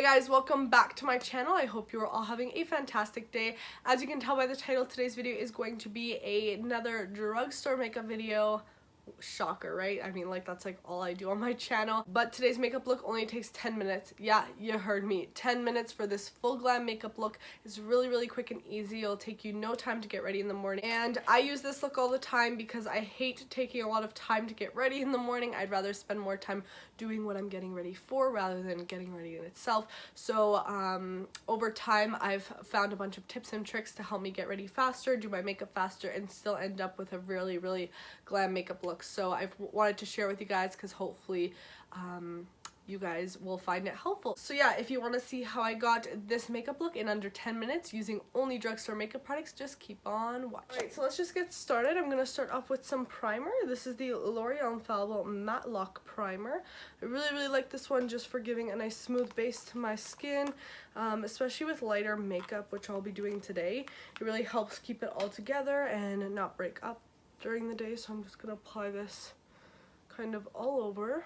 Hey guys, welcome back to my channel. I hope you are all having a fantastic day. As you can tell by the title, today's video is going to be another drugstore makeup video. Shocker, right? I mean, like, that's like all I do on my channel. But today's makeup look only takes 10 minutes. Yeah, you heard me. 10 minutes for this full glam makeup look. It's really quick and easy. It'll take you no time to get ready in the morning. And I use this look all the time because I hate taking a lot of time to get ready in the morning. I'd rather spend more time doing what I'm getting ready for rather than getting ready in itself. So over time, I've found a bunch of tips and tricks to help me get ready faster, do my makeup faster, and still end up with a really glam makeup look. So I've wanted to share with you guys because hopefully you guys will find it helpful. So yeah, if you want to see how I got this makeup look in under 10 minutes using only drugstore makeup products, just keep on watching. Alright, so let's just get started. I'm going to start off with some primer. This is the L'Oreal Infallible Matte Lock Primer. I really like this one just for giving a nice smooth base to my skin, especially with lighter makeup, which I'll be doing today. It really helps keep it all together and not break up during the day, so I'm just going to apply this kind of all over.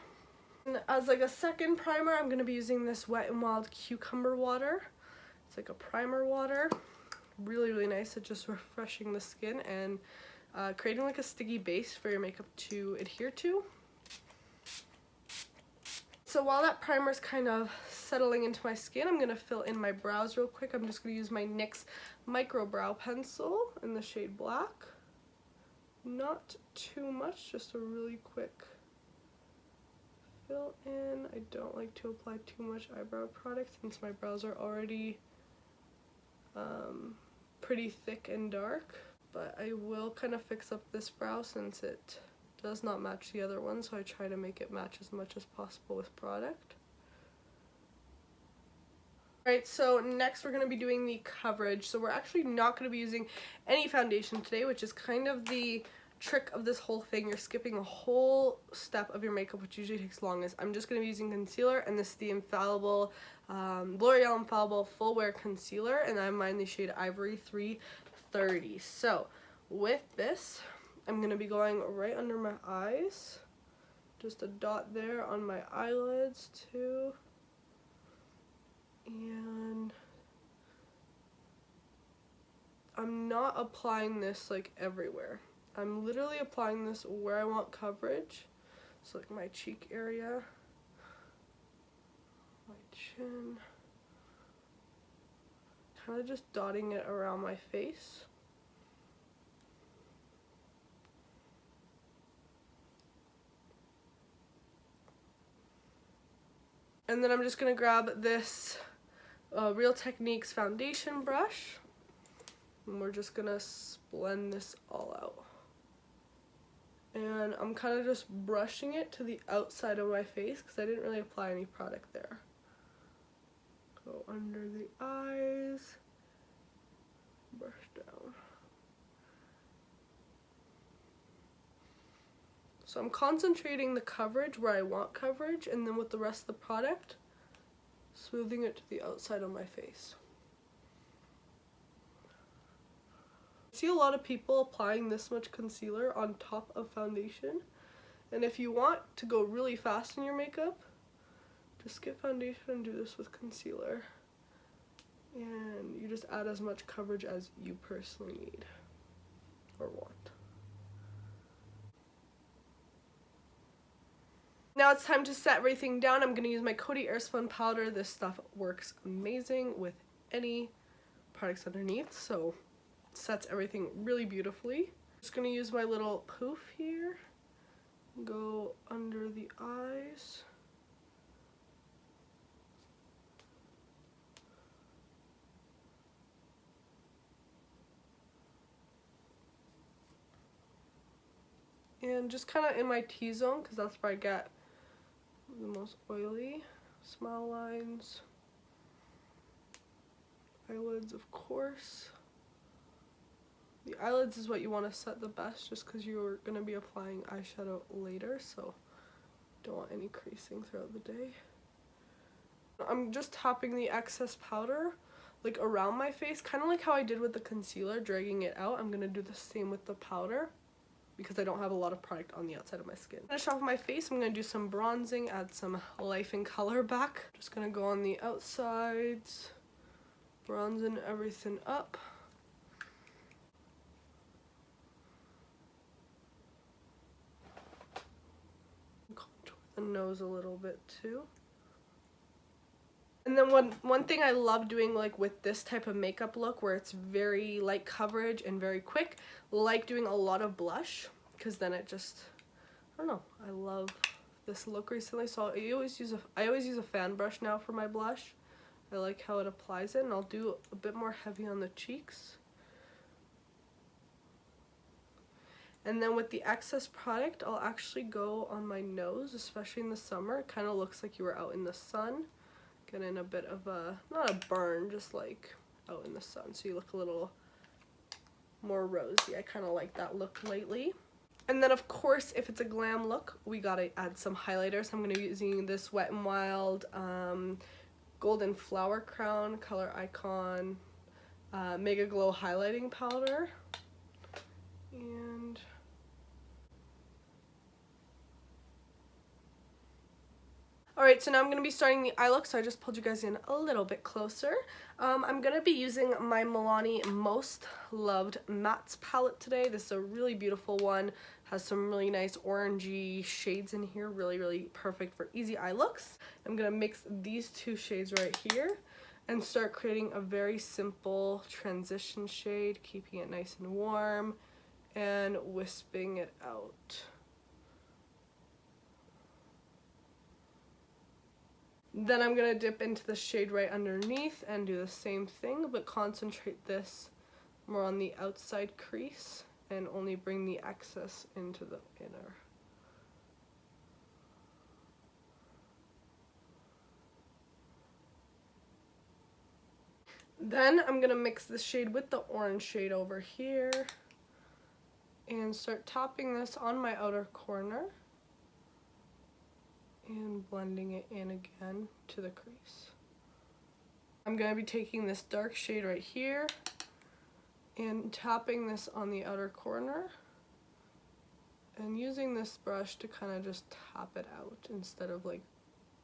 And as like a second primer, I'm going to be using this Wet n Wild Cucumber Water. It's like a primer water. Really nice at just refreshing the skin and creating like a sticky base for your makeup to adhere to. So while that primer is kind of settling into my skin, I'm going to fill in my brows real quick. I'm just going to use my NYX Micro Brow Pencil in the shade Black. Not too much, just a really quick fill in. I don't like to apply too much eyebrow product since my brows are already pretty thick and dark, but I will kind of fix up this brow since it does not match the other one, so I try to make it match as much as possible with product. Alright, so next we're going to be doing the coverage. So we're actually not going to be using any foundation today, which is kind of the trick of this whole thing. You're skipping a whole step of your makeup, which usually takes longest. I'm just going to be using concealer, and this is the Infallible, L'Oreal Infallible Full Wear Concealer, and I'm in the shade Ivory 330. So with this, I'm going to be going right under my eyes, just a dot there on my eyelids too, and I'm not applying this like everywhere. I'm literally applying this where I want coverage, so like my cheek area, my chin, kind of just dotting it around my face. And then I'm just going to grab this Real Techniques foundation brush, and we're just going to blend this all out. And I'm kind of just brushing it to the outside of my face because I didn't really apply any product there. Go under the eyes, brush down. So I'm concentrating the coverage where I want coverage, and then with the rest of the product, smoothing it to the outside of my face. I see a lot of people applying this much concealer on top of foundation, and if you want to go really fast in your makeup, just skip foundation and do this with concealer, and you just add as much coverage as you personally need or want. Now it's time to set everything down. I'm going to use my Coty Airspun powder. This stuff works amazing with any products underneath, so sets everything really beautifully. Just gonna use my little poof here, go under the eyes, and just kind of in my T-zone because that's where I get the most oily. Smile lines, eyelids, of course. The eyelids is what you want to set the best just because you're going to be applying eyeshadow later, so don't want any creasing throughout the day. I'm just tapping the excess powder like around my face, kind of like how I did with the concealer, dragging it out. I'm going to do the same with the powder. because I don't have a lot of product on the outside of my skin. Finish off my face, I'm going to do some bronzing, add some life and color back. Just going to go on the outsides, bronzing everything up. Contour the nose a little bit too. And then one thing I love doing, like with this type of makeup look where it's very light coverage and very quick, like doing a lot of blush, because then it just, I don't know, I love this look recently. So I always use a fan brush now for my blush. I like how it applies it, and I'll do a bit more heavy on the cheeks. And then with the excess product, I'll actually go on my nose, especially in the summer. It kind of looks like you were out in the sun. Getting a bit of a, not a burn, just like out in the sun, so you look a little more rosy. I kind of like that look lately. And then of course, if it's a glam look, we gotta add some highlighters. I'm gonna be using this Wet n Wild Golden Flower Crown Color Icon Mega Glow highlighting powder. And alright, so now I'm going to be starting the eye look, so I just pulled you guys in a little bit closer. I'm going to be using my Milani Most Loved Mattes palette today. This is a really beautiful one. Has some really nice orangey shades in here. Really, really perfect for easy eye looks. I'm going to mix these two shades right here and start creating a very simple transition shade, keeping it nice and warm and wisping it out. Then I'm going to dip into the shade right underneath and do the same thing, but concentrate this more on the outside crease and only bring the excess into the inner. Then I'm going to mix the shade with the orange shade over here and start topping this on my outer corner and blending it in again to the crease. I'm going to be taking this dark shade right here and tapping this on the outer corner and using this brush to kind of just tap it out instead of like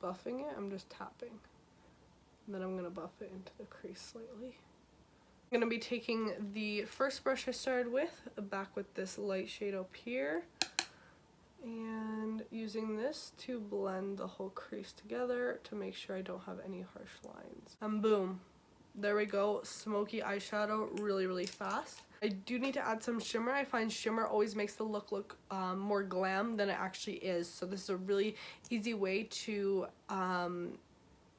buffing it. I'm just tapping. And then I'm going to buff it into the crease slightly. I'm going to be taking the first brush I started with, back with this light shade up here, and using this to blend the whole crease together to make sure I don't have any harsh lines. And boom, there we go, smoky eyeshadow really, really fast. I do need to add some shimmer. I find shimmer always makes the look more glam than it actually is. So this is a really easy way to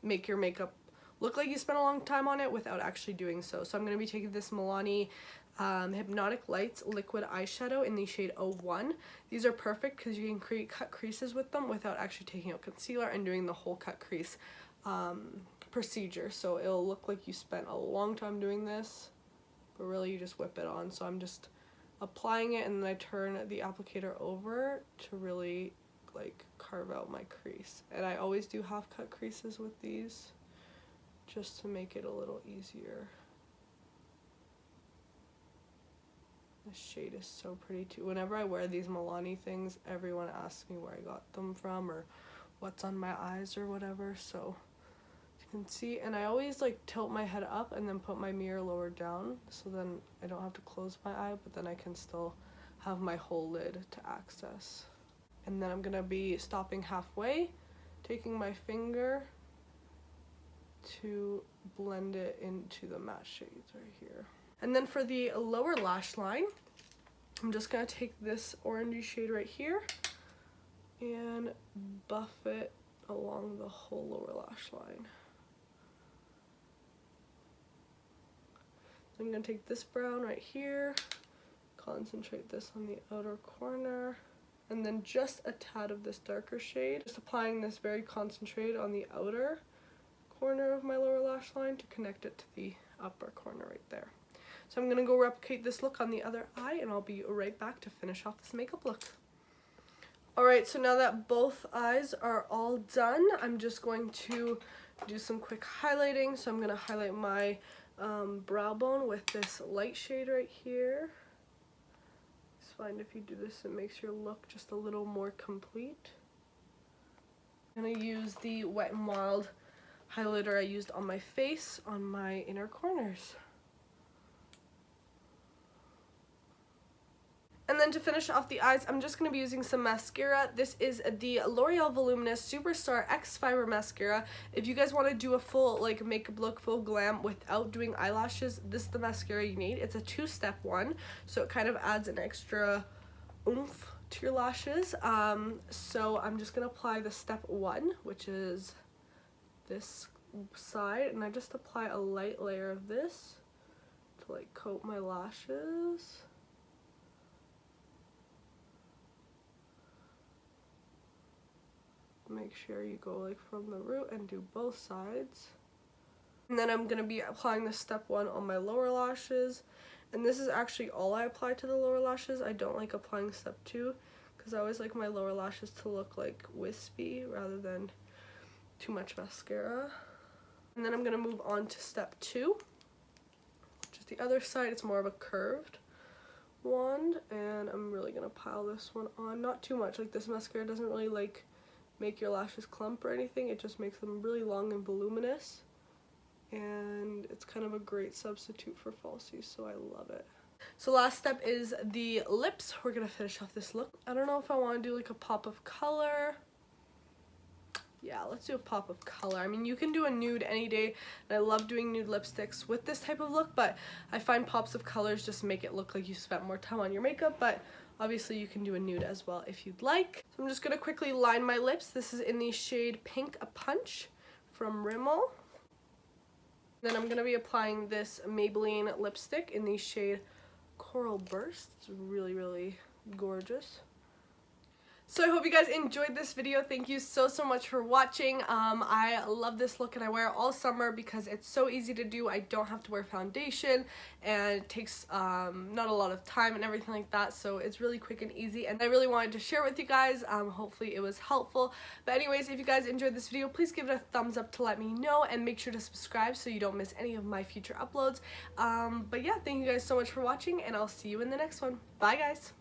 make your makeup look like you spent a long time on it without actually doing so. So I'm going to be taking this Milani Hypnotic Lights liquid eyeshadow in the shade 01. These are perfect because you can create cut creases with them without actually taking out concealer and doing the whole cut crease procedure. So it'll look like you spent a long time doing this, but really you just whip it on. So I'm just applying it and then I turn the applicator over to really like carve out my crease. And I always do half cut creases with these just to make it a little easier. This shade is so pretty too. Whenever I wear these Milani things, everyone asks me where I got them from or what's on my eyes or whatever. So you can see, and I always like tilt my head up and then put my mirror lower down, so then I don't have to close my eye, but then I can still have my whole lid to access. And then I'm gonna be stopping halfway, taking my finger to blend it into the matte shades right here. And then for the lower lash line, I'm just going to take this orangey shade right here and buff it along the whole lower lash line. I'm going to take this brown right here, concentrate this on the outer corner, and then just a tad of this darker shade. Just applying this very concentrated on the outer corner of my lower lash line to connect it to the upper corner right there. So I'm going to go replicate this look on the other eye and I'll be right back to finish off this makeup look. Alright, so now that both eyes are all done, I'm just going to do some quick highlighting. So I'm going to highlight my brow bone with this light shade right here. It's find if you do this, it makes your look just a little more complete. I'm going to use the Wet n Wild highlighter I used on my face on my inner corners. And then to finish off the eyes, I'm just going to be using some mascara. This is the L'Oreal Voluminous Superstar X Fiber Mascara. If you guys want to do a full like makeup look, full glam without doing eyelashes, this is the mascara you need. It's a two-step one, so it kind of adds an extra oomph to your lashes. So I'm just going to apply the step one, which is this side, and I just apply a light layer of this to like coat my lashes. Make sure you go like from the root and do both sides. And then I'm going to be applying the step one on my lower lashes. And this is actually all I apply to the lower lashes. I don't like applying step two because I always like my lower lashes to look like wispy rather than too much mascara. And then I'm going to move on to step two, which is the other side. It's more of a curved one. And I'm really going to pile this one on. Not too much. Like this mascara doesn't really like make your lashes clump or anything. It just makes them really long and voluminous, and it's kind of a great substitute for falsies, so I love it. So last step is the lips. We're gonna finish off this look. I don't know if I want to do like a pop of color. Yeah, let's do a pop of color. I mean, you can do a nude any day, and I love doing nude lipsticks with this type of look, but I find pops of colors just make it look like you spent more time on your makeup, but obviously you can do a nude as well if you'd like. So I'm just going to quickly line my lips. This is in the shade Pink a Punch from Rimmel. Then I'm going to be applying this Maybelline lipstick in the shade Coral Burst. It's really, really gorgeous. So I hope you guys enjoyed this video. Thank you so much for watching. I love this look and I wear it all summer because it's so easy to do. I don't have to wear foundation and it takes not a lot of time and everything like that, so it's really quick and easy, and I really wanted to share it with you guys. Hopefully it was helpful. But anyways, if you guys enjoyed this video, please give it a thumbs up to let me know, and make sure to subscribe so you don't miss any of my future uploads. But yeah, thank you guys so much for watching, and I'll see you in the next one. Bye guys!